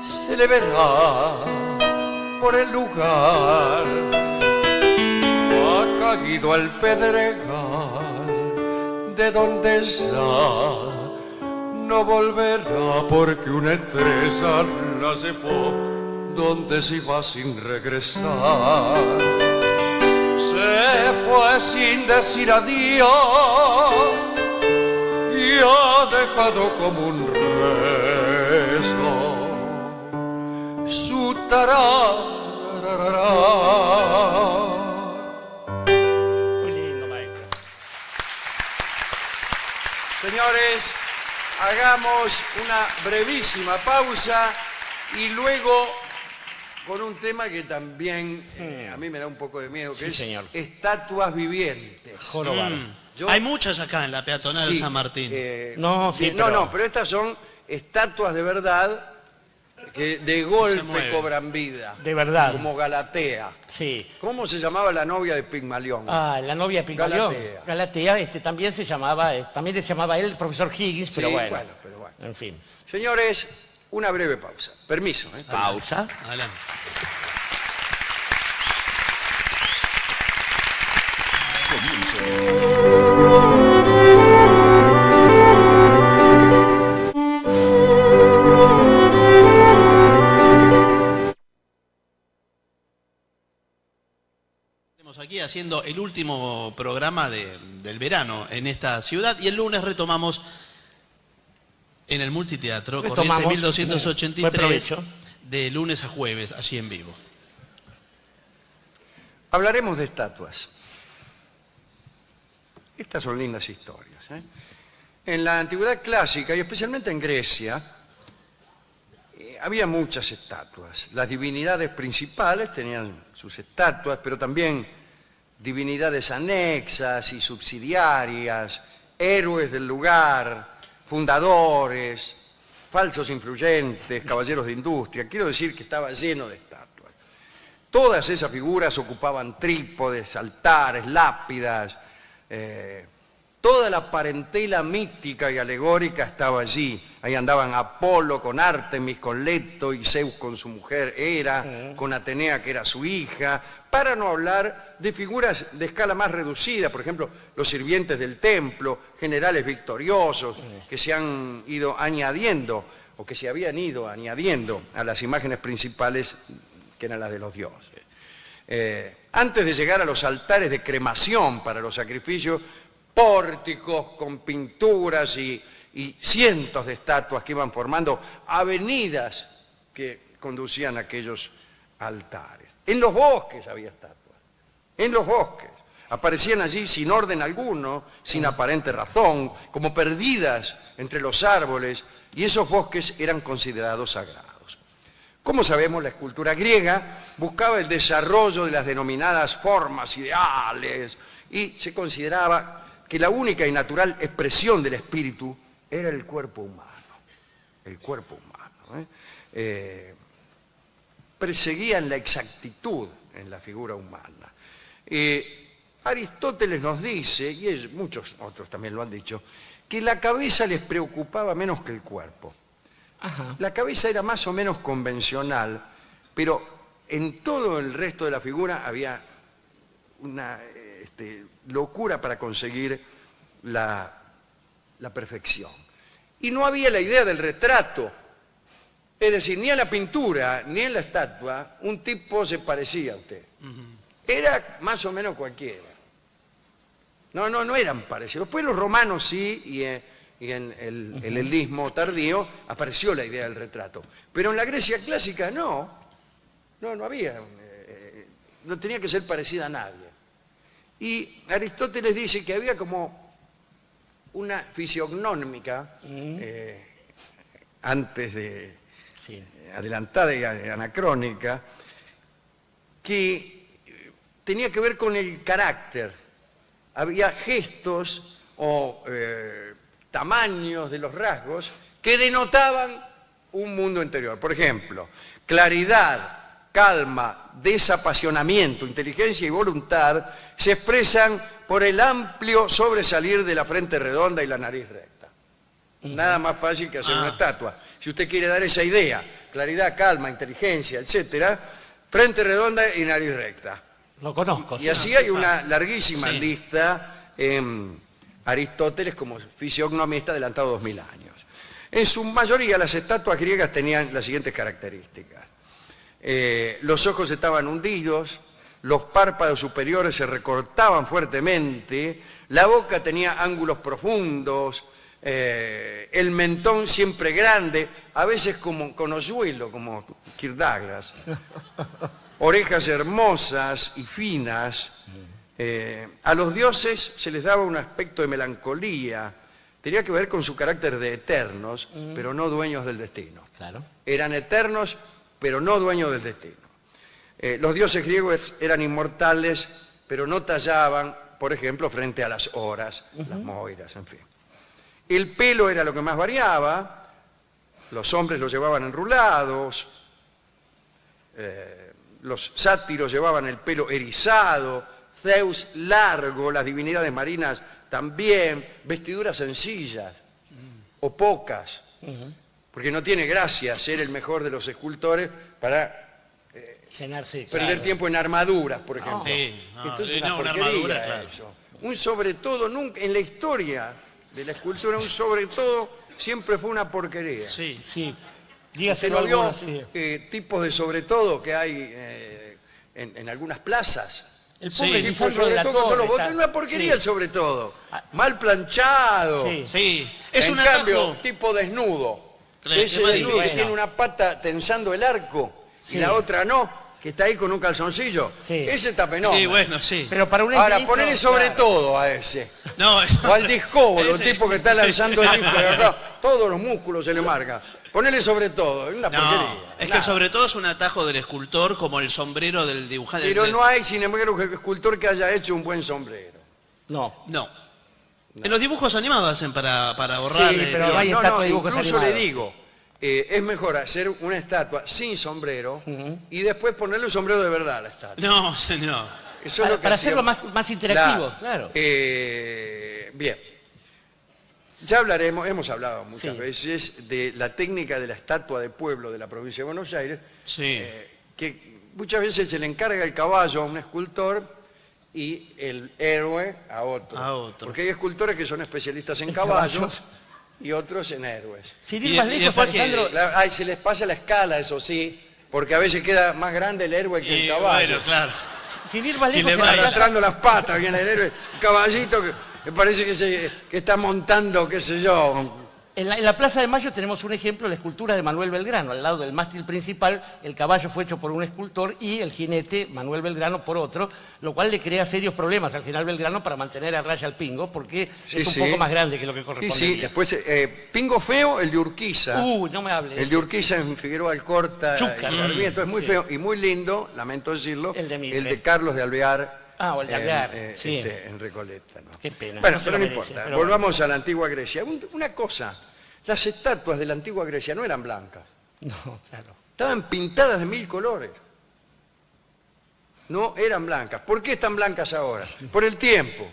se le verá por el lugar, ha caído al pedregal de donde está. No volverá porque una estrella la llevó donde se iba sin regresar. Se fue sin decir adiós y ha dejado como un rezo su tarararará. Muy lindo, maestro. Señores, hagamos una brevísima pausa y luego con un tema que también a mí me da un poco de miedo, que Sí, es señor. estatuas vivientes. Jorobar. Yo- Hay muchas acá en la peatonal de Sí, San Martín. No, sí, no, pero- no, pero estas son estatuas de verdad que de mueven. golpe cobran vida. De verdad. Como Galatea. Sí. ¿Cómo se llamaba la novia de Pigmalión? Ah, la novia de Pigmalión. Galatea. Galatea, también se llamaba, también le llamaba él el profesor Higgins, Sí, pero bueno. pero bueno. En fin. Señores, una breve pausa. Permiso. Pausa. Adelante. Estamos aquí haciendo el último programa del verano en esta ciudad y el lunes retomamos en el Multiteatro, Corrientes Retomamos. 1283, Buen provecho. de lunes a jueves, allí en vivo. Hablaremos de estatuas. Estas son lindas historias. En la antigüedad clásica, y especialmente en Grecia, había muchas estatuas. Las divinidades principales tenían sus estatuas, pero también divinidades anexas y subsidiarias, héroes del lugar, fundadores, falsos influyentes, caballeros de industria. Quiero decir que estaba lleno de estatuas. Todas esas figuras ocupaban trípodes, altares, lápidas. Toda la parentela mítica y alegórica estaba allí. Ahí andaban Apolo con Artemis, con Leto y Zeus con su mujer Hera, con Atenea que era su hija, para no hablar de figuras de escala más reducida, por ejemplo, los sirvientes del templo, generales victoriosos que se han ido añadiendo o que se habían ido añadiendo a las imágenes principales que eran las de los dioses. Antes de llegar a los altares de cremación para los sacrificios, pórticos con pinturas y cientos de estatuas que iban formando avenidas que conducían a aquellos altares. En los bosques había estatuas, en los bosques. Aparecían allí sin orden alguno, sin aparente razón, como perdidas entre los árboles, y esos bosques eran considerados sagrados. Como sabemos, la escultura griega buscaba el desarrollo de las denominadas formas ideales y se consideraba que la única y natural expresión del espíritu era el cuerpo humano. El cuerpo humano. Perseguían la exactitud en la figura humana. Aristóteles nos dice, y muchos otros también lo han dicho, que la cabeza les preocupaba menos que el cuerpo. Ajá. La cabeza era más o menos convencional, pero en todo el resto de la figura había una locura para conseguir la perfección. Y no había la idea del retrato. Es decir, ni en la pintura ni en la estatua un tipo se parecía a usted. Era más o menos cualquiera. No eran parecidos. Después los romanos sí, y en el helenismo tardío apareció la idea del retrato. Pero en la Grecia clásica no había, no tenía que ser parecida a nadie. Y Aristóteles dice que había como una fisiognómica antes de Sí. adelantada y anacrónica, que tenía que ver con el carácter. Había gestos o tamaños de los rasgos que denotaban un mundo interior. Por ejemplo, claridad, calma, desapasionamiento, inteligencia y voluntad se expresan por el amplio sobresalir de la frente redonda y la nariz recta. Nada más fácil que hacer una estatua. Si usted quiere dar esa idea, claridad, calma, inteligencia, etcétera, frente redonda y nariz recta. Lo conozco. Y sí. así hay una larguísima Sí. lista en Aristóteles como fisiognomista adelantado 2000 años. En su mayoría las estatuas griegas tenían las siguientes características. Los ojos estaban hundidos, los párpados superiores se recortaban fuertemente, la boca tenía ángulos profundos, el mentón siempre grande, a veces como con hoyuelo, como Kirk Douglas, orejas hermosas y finas. A los dioses se les daba un aspecto de melancolía, tenía que ver con su carácter de eternos, pero no dueños del destino. Claro. Eran eternos, pero no dueños del destino. Los dioses griegos eran inmortales, pero no tallaban, por ejemplo, frente a las horas, las moiras, en fin. El pelo era lo que más variaba, los hombres lo llevaban enrulados, los sátiros llevaban el pelo erizado, Zeus largo, las divinidades marinas también, vestiduras sencillas o pocas, porque no tiene gracia ser el mejor de los escultores para Llenarse. perder tiempo en armaduras, por ejemplo. Sí, no, Entonces, no, una porquería armadura, claro. eso. Un sobre todo, nunca, en la historia de la escultura, un sobre todo siempre fue una porquería. Sí. Sí. ¿Usted Dígaselo a no vio algunos, sí. tipos de sobre todo que hay en algunas plazas? El Sí. pobre Tipo Tipo de Lisandro de sobre la todo con todos los Torre. botones, una porquería Sí. el sobre todo. Ah. Mal planchado. Sí. Sí. Es En un cambio, atajo. tipo desnudo. Claro, Ese es más desnudo que difícil. tiene una pata tensando el arco Sí. y la otra no, que está ahí con un calzoncillo. Sí. Ese está penoso. Sí, bueno, sí. Pero para un Ahora, esgrifo, ponele sobre claro. todo a ese. No, eso- O al disco, el Ese- tipo que está lanzando el disco de acá, todos los músculos se le marcan. Ponele sobre todo, es una porquería. No, es que nada. sobre todo es un atajo del escultor como el sombrero del dibujante. Pero no hay, sin embargo, escultor que haya hecho un buen sombrero. No. No. En los dibujos animados hacen para ahorrar. Sí, pero no hay No, estatua no, de dibujos incluso le animados. digo, es mejor hacer una estatua sin sombrero y después ponerle un sombrero de verdad a la estatua. No, señor. Eso es lo que Para hacerlo hacíamos. más interactivo, claro. Bien. Ya hablaremos, hemos hablado muchas Sí. veces de la técnica de la estatua de pueblo de la provincia de Buenos Aires, Sí. que muchas veces se le encarga el caballo a un escultor y el héroe a otro. A otro. Porque hay escultores que son especialistas en En caballos caballos. y otros en héroes. Sin Y ir más de- y lejos, después que- Alejandro, Ay, se les pasa la escala, eso sí, porque a veces queda más grande el héroe que el Y caballo. bueno, claro. sin ir más Y lejos, le en va la plaza- Arrastrando las patas, viene el héroe, un caballito que me parece que está montando, qué sé yo. En la Plaza de Mayo tenemos un ejemplo, la escultura de Manuel Belgrano. Al lado del mástil principal, el caballo fue hecho por un escultor y el jinete, Manuel Belgrano, por otro, lo cual le crea serios problemas al general Belgrano para mantener a raya al pingo, porque Sí, es un sí. poco más grande que lo que Sí, corresponde. sí, después Pingo Feo, el de Urquiza. No me hable de El de eso. Urquiza en Figueroa Alcorta Chuca, y ¿no? Sarmiento, es muy Sí. feo y muy lindo, lamento decirlo, El de Mitre. el de Carlos de Alvear. Ah, o el de Alvear, sí. en Recoleta. ¿no? Qué pena, Bueno, no se pero lo no merece, importa, pero volvamos a la antigua Grecia. Una cosa, las estatuas de la antigua Grecia no eran blancas, No, claro. estaban pintadas de 1000 colores. No eran blancas. ¿Por qué están blancas ahora? Por el tiempo,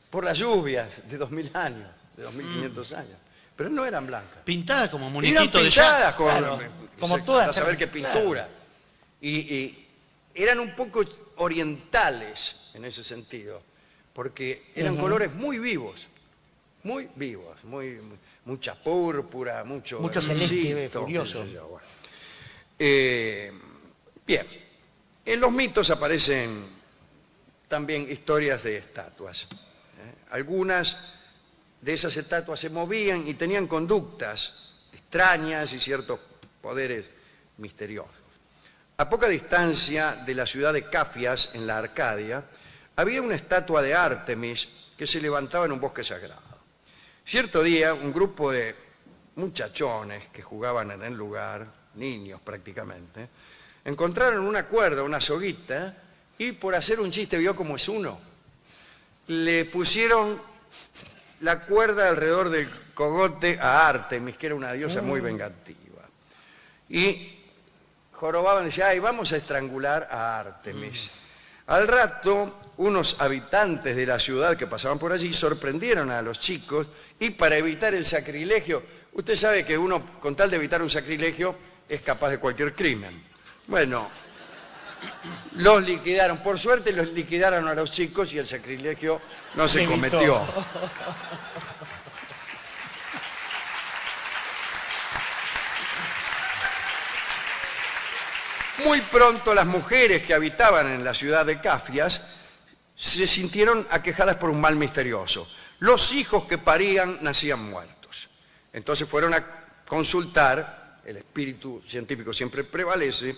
por las lluvias de 2000 años, de 2500 años. Pero no eran blancas. Pintada como Eran muñequito de pintadas ya. con, Claro, como todas, a saber qué claro. pintura. Y eran un poco orientales en ese sentido, porque eran colores muy vivos, mucha púrpura, mucho celeste, verdecito, furioso. qué sé yo, bueno. Bien, en los mitos aparecen también historias de estatuas. Algunas de esas estatuas se movían y tenían conductas extrañas y ciertos poderes misteriosos. A poca distancia de la ciudad de Cafias, en la Arcadia, había una estatua de Ártemis que se levantaba en un bosque sagrado. Cierto día, un grupo de muchachones que jugaban en el lugar, niños prácticamente, encontraron una cuerda, una soguita, y por hacer un chiste, vio cómo es uno, le pusieron la cuerda alrededor del cogote a Ártemis, que era una diosa muy vengativa. Y jorobaban y decían, ay, vamos a estrangular a Ártemis. Al rato, unos habitantes de la ciudad que pasaban por allí sorprendieron a los chicos y para evitar el sacrilegio, usted sabe que uno con tal de evitar un sacrilegio es capaz de cualquier crimen. Bueno, los liquidaron, por suerte los liquidaron a los chicos y el sacrilegio no se cometió. Muy pronto las mujeres que habitaban en la ciudad de Cafias se sintieron aquejadas por un mal misterioso. Los hijos que parían nacían muertos. Entonces fueron a consultar, el espíritu científico siempre prevalece,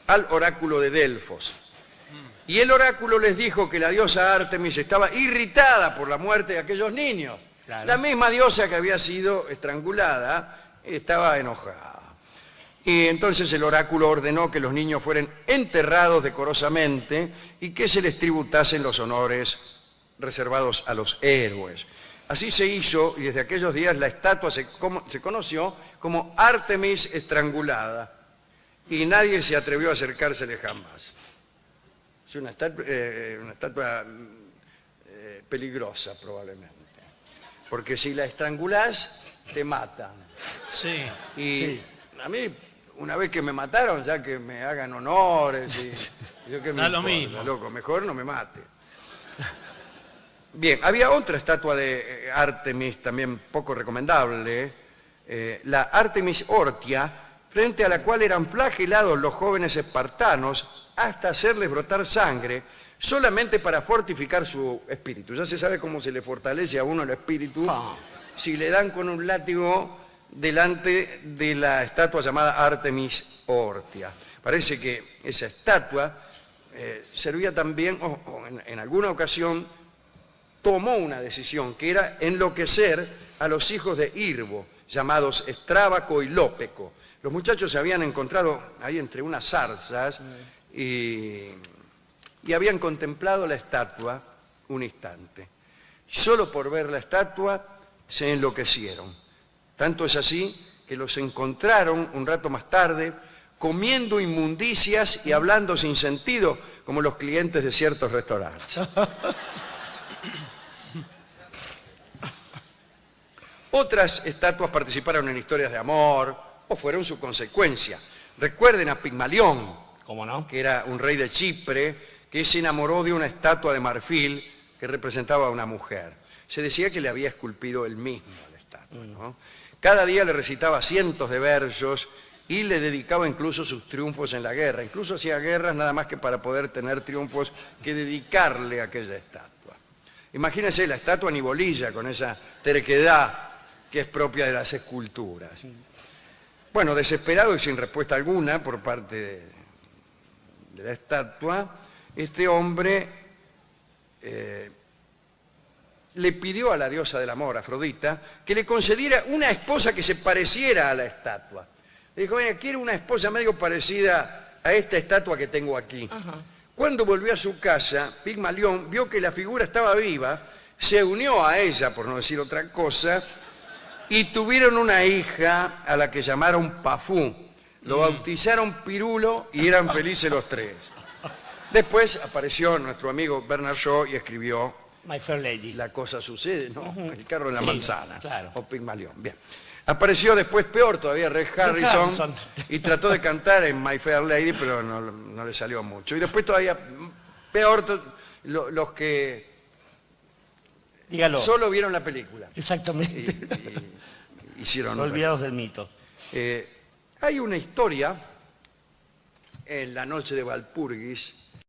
al oráculo de Delfos. Y el oráculo les dijo que la diosa Artemis estaba irritada por la muerte de aquellos niños. Claro. La misma diosa que había sido estrangulada estaba enojada. Y entonces el oráculo ordenó que los niños fueran enterrados decorosamente y que se les tributasen los honores reservados a los héroes. Así se hizo y desde aquellos días la estatua se conoció como Artemis estrangulada y nadie se atrevió a acercársele jamás. Es una estatua peligrosa probablemente, porque si la estrangulás te matan. Sí. Y sí. A mí, una vez que me mataron, ya que me hagan honores y yo que me Da lo importa, mismo. loco, mejor no me mate. Bien, había otra estatua de Artemis también poco recomendable, la Artemis Ortia, frente a la cual eran flagelados los jóvenes espartanos hasta hacerles brotar sangre, solamente para fortificar su espíritu. Ya se sabe cómo se le fortalece a uno el espíritu si le dan con un látigo delante de la estatua llamada Artemis Ortia. Parece que esa estatua servía también, o en alguna ocasión, tomó una decisión, que era enloquecer a los hijos de Irbo, llamados Estrábaco y Lópeco. Los muchachos se habían encontrado ahí entre unas zarzas y habían contemplado la estatua un instante. Solo por ver la estatua se enloquecieron. Tanto es así que los encontraron un rato más tarde comiendo inmundicias y hablando sin sentido como los clientes de ciertos restaurantes. Otras estatuas participaron en historias de amor o fueron su consecuencia. Recuerden a Pigmalión, ¿Cómo no? que era un rey de Chipre, que se enamoró de una estatua de marfil que representaba a una mujer. Se decía que le había esculpido él mismo a la estatua, ¿no? Cada día le recitaba cientos de versos y le dedicaba incluso sus triunfos en la guerra. Incluso hacía guerras nada más que para poder tener triunfos que dedicarle a aquella estatua. Imagínense la estatua ni bolilla con esa terquedad que es propia de las esculturas. Bueno, desesperado y sin respuesta alguna por parte de la estatua, este hombre le pidió a la diosa del amor, Afrodita, que le concediera una esposa que se pareciera a la estatua. Le dijo, mira, quiero una esposa medio parecida a esta estatua que tengo aquí. Ajá. Cuando volvió a su casa, Pigmalión vio que la figura estaba viva, se unió a ella, por no decir otra cosa, y tuvieron una hija a la que llamaron Pafú. Lo bautizaron Pirulo y eran felices los tres. Después apareció nuestro amigo Bernard Shaw y escribió My Fair Lady. La cosa sucede, ¿no? El carro en la Sí, manzana. claro. O Pigmalión. Bien. Apareció después peor todavía Red Harrison y trató de cantar en My Fair Lady, pero no le salió mucho. Y después todavía peor los que Dígalo. solo vieron la película. Exactamente. Y hicieron Olvidados del mito. hay una historia en la noche de Walpurgis